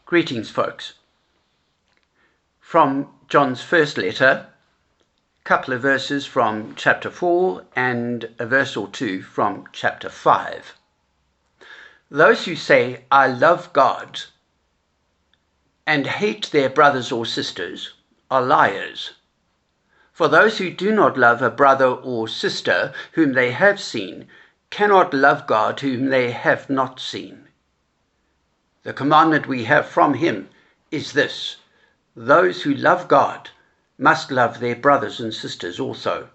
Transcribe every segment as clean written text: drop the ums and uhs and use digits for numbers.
Greetings, folks. From John's first letter, a couple of verses from chapter 4 and a verse or two from chapter 5. Those who say, "I love God," and hate their brothers or sisters are liars. For those who do not love a brother or sister whom they have seen cannot love God whom they have not seen. The commandment we have from him is this: those who love God must love their brothers and sisters also.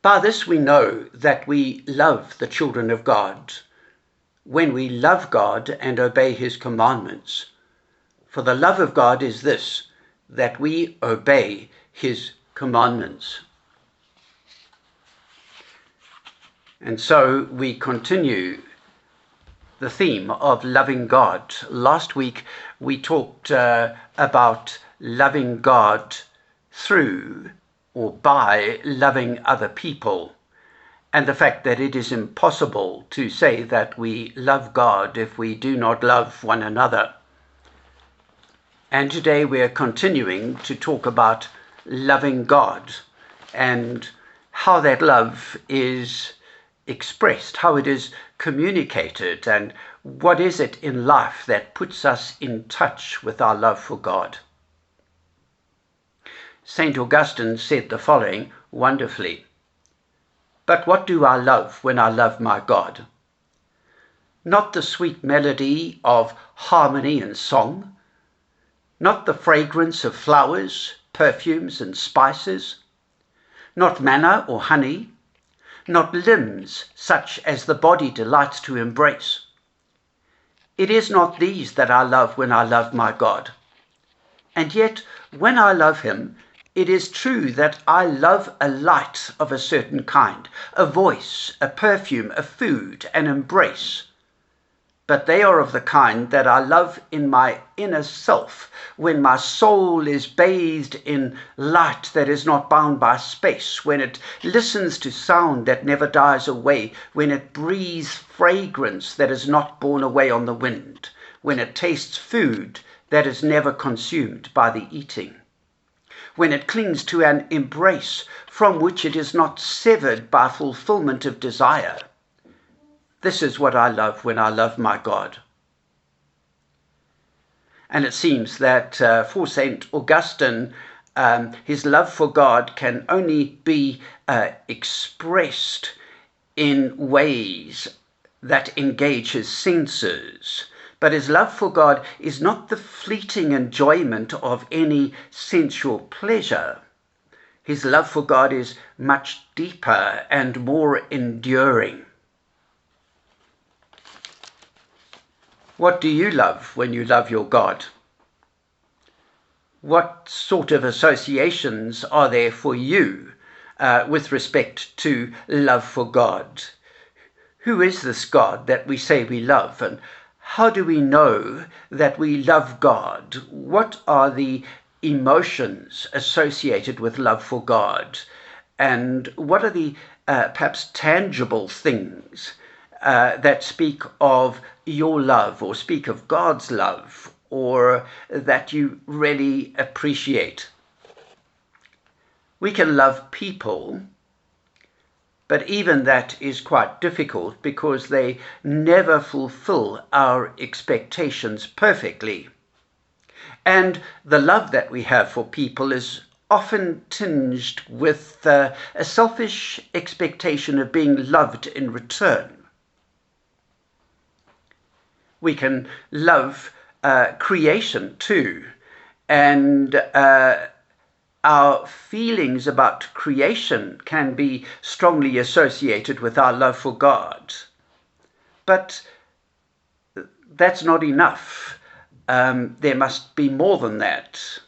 By this we know that we love the children of God, when we love God and obey his commandments. For the love of God is this, that we obey his commandments. And so we continue the theme of loving God. Last week we talked about loving God through or by loving other people, and the fact that it is impossible to say that we love God if we do not love one another. And today we are continuing to talk about loving God and how that love is expressed, how it is communicated, and what is it in life that puts us in touch with our love for God. St. Augustine said the following wonderfully: "But what do I love when I love my God? Not the sweet melody of harmony and song, not the fragrance of flowers, perfumes and spices, not manna or honey, not limbs such as the body delights to embrace. It is not these that I love when I love my God. And yet, when I love him, it is true that I love a light of a certain kind, a voice, a perfume, a food, an embrace. But they are of the kind that I love in my inner self, when my soul is bathed in light that is not bound by space, when it listens to sound that never dies away, when it breathes fragrance that is not borne away on the wind, when it tastes food that is never consumed by the eating, when it clings to an embrace from which it is not severed by fulfillment of desire. This is what I love when I love my God." And it seems that for St. Augustine, his love for God can only be expressed in ways that engage his senses. But his love for God is not the fleeting enjoyment of any sensual pleasure. His love for God is much deeper and more enduring. What do you love when you love your God? What sort of associations are there for you with respect to love for God? Who is this God that we say we love, and how do we know that we love God? What are the emotions associated with love for God? And what are the perhaps tangible things that speak of your love, or speak of God's love, or that you really appreciate? We can love people, but even that is quite difficult because they never fulfill our expectations perfectly. And the love that we have for people is often tinged with a selfish expectation of being loved in return. We can love creation too, and our feelings about creation can be strongly associated with our love for God. But that's not enough. There must be more than that.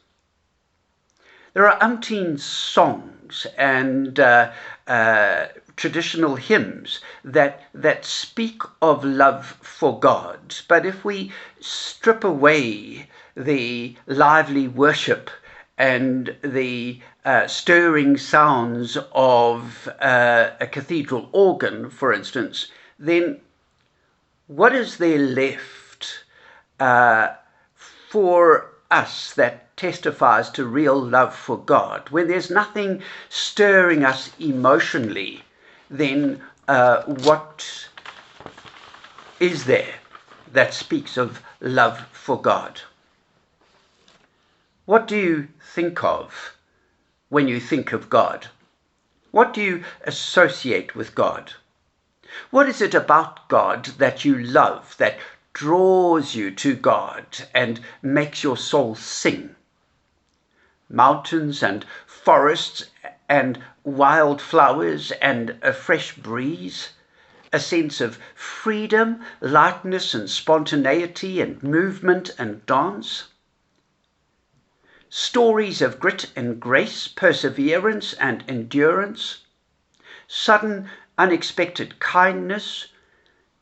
There are umpteen songs and traditional hymns that speak of love for God. But if we strip away the lively worship and the stirring sounds of a cathedral organ, for instance, then what is there left for us that testifies to real love for God, when there's nothing stirring us emotionally, then what is there that speaks of love for God? What do you think of when you think of God? What do you associate with God? What is it about God that you love, that draws you to God and makes your soul sing? Mountains and forests and wildflowers and a fresh breeze, a sense of freedom, lightness and spontaneity and movement and dance. Stories of grit and grace, perseverance and endurance, sudden unexpected kindness,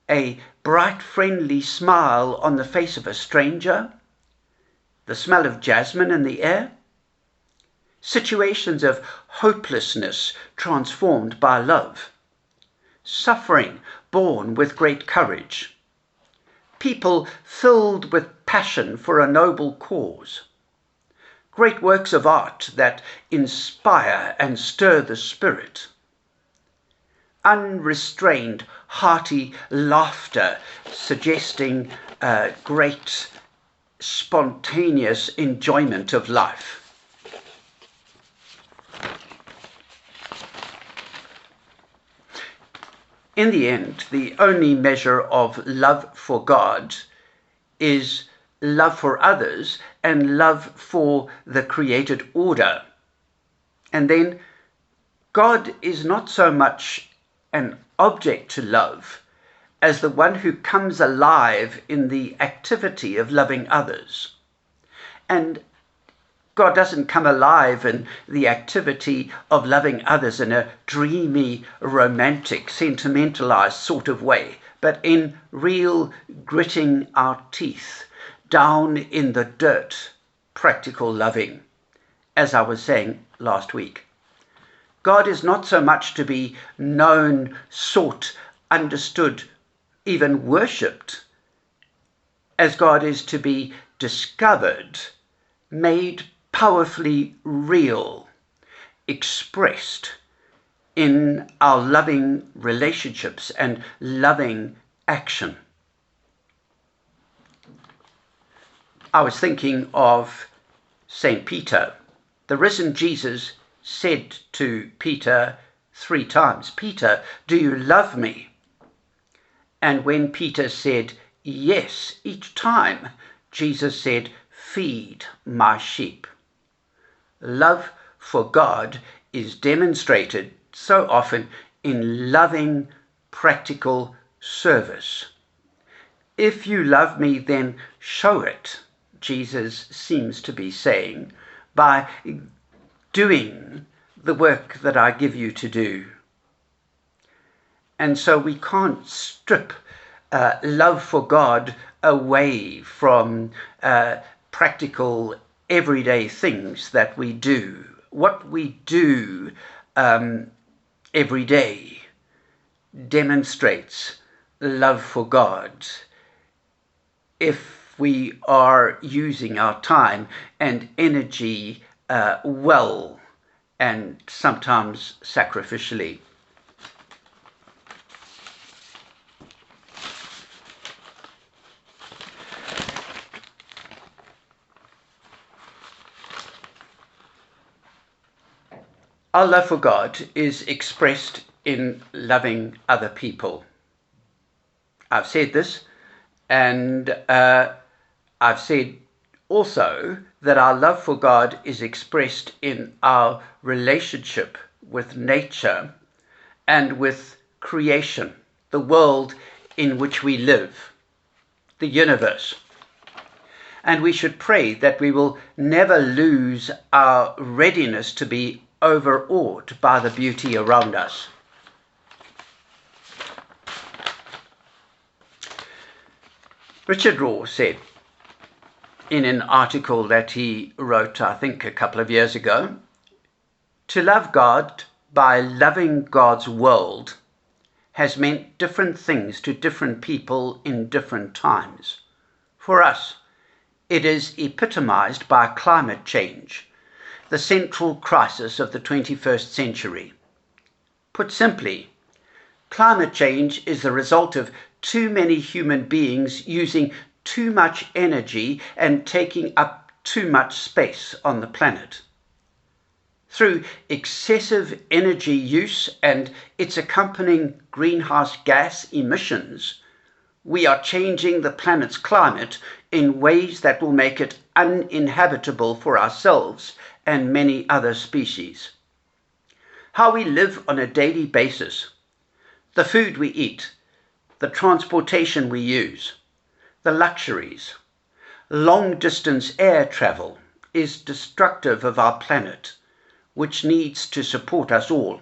a bright friendly smile on the face of a stranger, the smell of jasmine in the air, situations of hopelessness transformed by love, suffering borne with great courage, people filled with passion for a noble cause, great works of art that inspire and stir the spirit, unrestrained, hearty laughter suggesting great spontaneous enjoyment of life. In the end, the only measure of love for God is love for others and love for the created order. And then God is not so much an object to love as the one who comes alive in the activity of loving others. And God doesn't come alive in the activity of loving others in a dreamy, romantic, sentimentalized sort of way, but in real gritting our teeth, down in the dirt, practical loving, as I was saying last week. God is not so much to be known, sought, understood, even worshipped, as God is to be discovered, made powerfully real, expressed in our loving relationships and loving action. I was thinking of St. Peter. The risen Jesus said to Peter 3 times, "Peter, do you love me?" And when Peter said yes each time, Jesus said, "Feed my sheep." Love for God is demonstrated so often in loving, practical service. If you love me, then show it, Jesus seems to be saying, by doing the work that I give you to do. And so we can't strip love for God away from practical everyday things that we do. What we do every day demonstrates love for God. If we are using our time and energy well and sometimes sacrificially. Our love for God is expressed in loving other people. I've said this, and I've said also that our love for God is expressed in our relationship with nature and with creation, the world in which we live, the universe. And we should pray that we will never lose our readiness to be overawed by the beauty around us. Richard Rohr said in an article that he wrote, I think, a couple of years ago, to love God by loving God's world has meant different things to different people in different times. For us, it is epitomized by climate change, the central crisis of the 21st century. Put simply, climate change is the result of too many human beings using too much energy and taking up too much space on the planet. Through excessive energy use and its accompanying greenhouse gas emissions, we are changing the planet's climate in ways that will make it uninhabitable for ourselves and many other species. How we live on a daily basis, the food we eat, the transportation we use, the luxuries, long-distance air travel is destructive of our planet, which needs to support us all.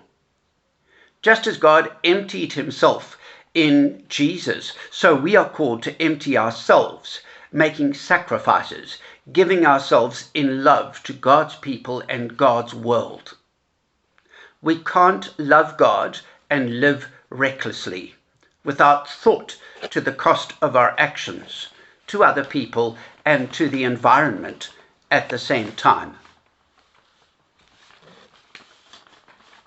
Just as God emptied himself in Jesus, so we are called to empty ourselves, making sacrifices, giving ourselves in love to God's people and God's world. We can't love God and live recklessly, without thought to the cost of our actions, to other people and to the environment at the same time.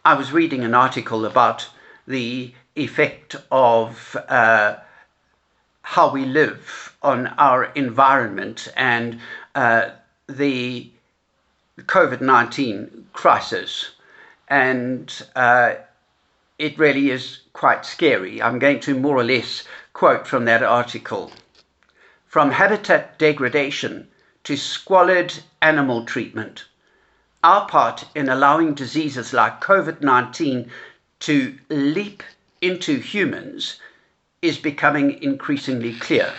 I was reading an article about the effect of how we live on our environment and the COVID-19 crisis. And it really is quite scary. I'm going to more or less quote from that article. From habitat degradation to squalid animal treatment, our part in allowing diseases like COVID-19 to leap into humans is becoming increasingly clear.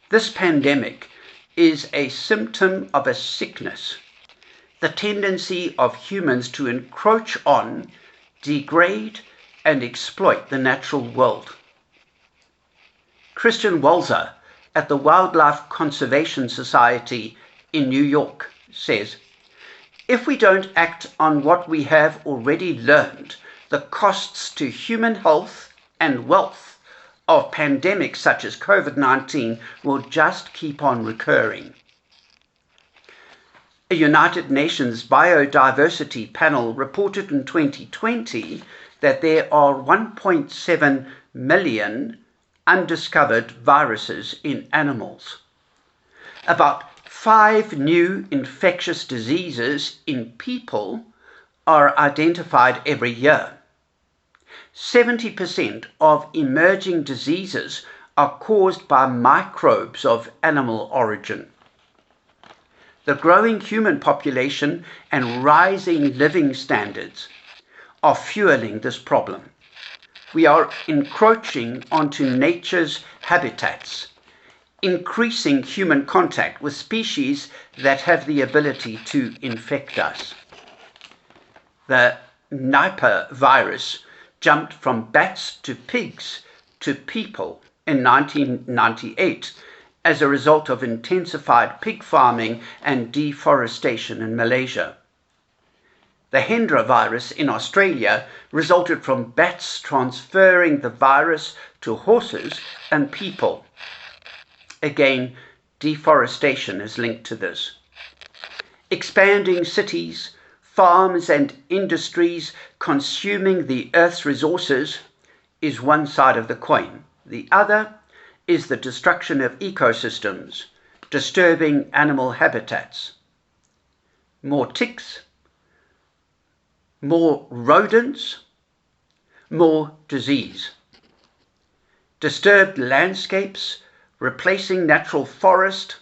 This pandemic is a symptom of a sickness, the tendency of humans to encroach on, degrade, and exploit the natural world. Christian Walzer at the Wildlife Conservation Society in New York says, "If we don't act on what we have already learned, the costs to human health and wealth of pandemics such as COVID-19 will just keep on recurring." A United Nations biodiversity panel reported in 2020 that there are 1.7 million undiscovered viruses in animals. About 5 new infectious diseases in people are identified every year. 70% of emerging diseases are caused by microbes of animal origin. The growing human population and rising living standards are fueling this problem. We are encroaching onto nature's habitats, increasing human contact with species that have the ability to infect us. The Nipah virus jumped from bats to pigs to people in 1998 as a result of intensified pig farming and deforestation in Malaysia. The Hendra virus in Australia resulted from bats transferring the virus to horses and people. Again, deforestation is linked to this. Expanding cities, farms and industries consuming the earth's resources is one side of the coin. The other is the destruction of ecosystems, disturbing animal habitats. More ticks, more rodents, more disease. Disturbed landscapes replacing natural forest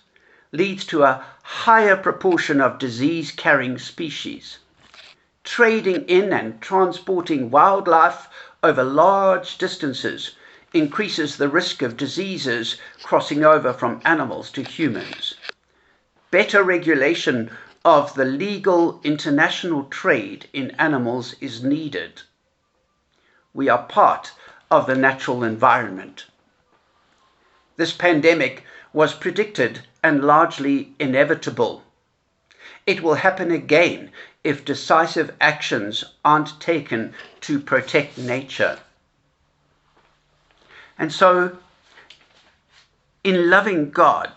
leads to a higher proportion of disease-carrying species. Trading in and transporting wildlife over large distances increases the risk of diseases crossing over from animals to humans. Better regulation of the legal international trade in animals is needed. We are part of the natural environment. This pandemic was predicted and largely inevitable. It will happen again if decisive actions aren't taken to protect nature. And so, in loving God,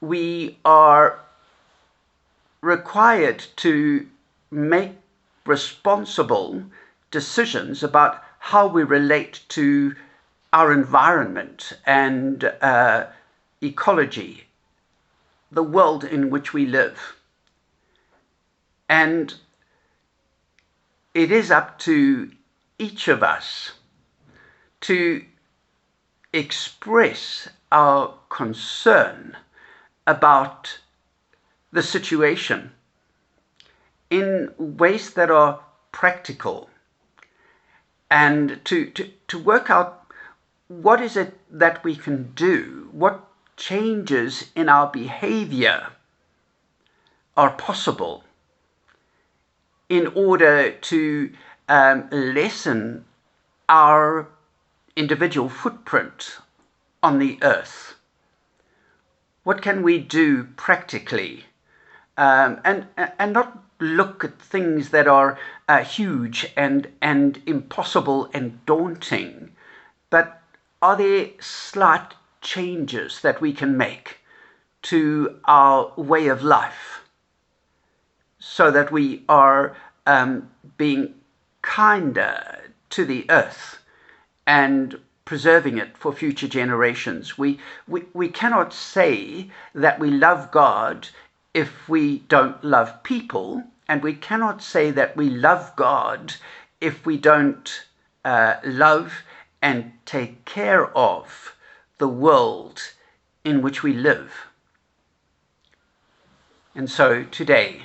we are required to make responsible decisions about how we relate to our environment and ecology, the world in which we live. And it is up to each of us to express our concern about the situation in ways that are practical, and to work out what is it that we can do, what changes in our behavior are possible in order to lessen our individual footprint on the earth. What can we do practically? And not look at things that are huge and impossible and daunting, but are there slight changes that we can make to our way of life so that we are being kinder to the earth and preserving it for future generations? We cannot say that we love God if we don't love people, and we cannot say that we love God if we don't love and take care of the world in which we live. And so today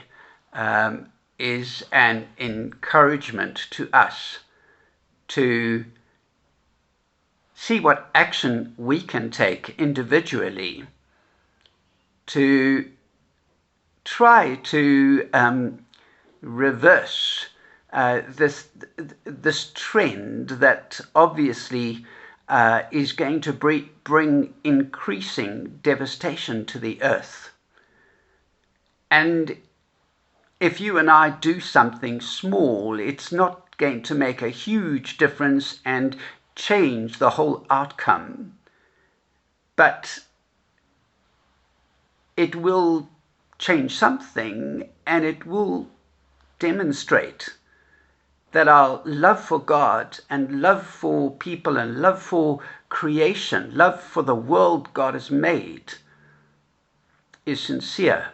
is an encouragement to us to see what action we can take individually to try to reverse this trend that obviously is going to bring increasing devastation to the earth. And if you and I do something small, it's not going to make a huge difference and change the whole outcome, but it will change something, and it will demonstrate that our love for God and love for people and love for creation, love for the world God has made, is sincere,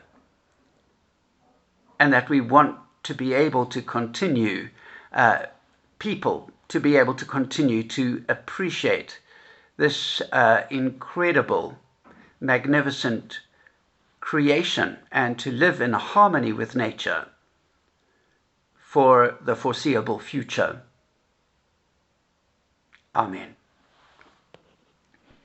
and that we want to be able to continue, people to be able to continue to appreciate this incredible, magnificent creation and to live in harmony with nature for the foreseeable future. Amen.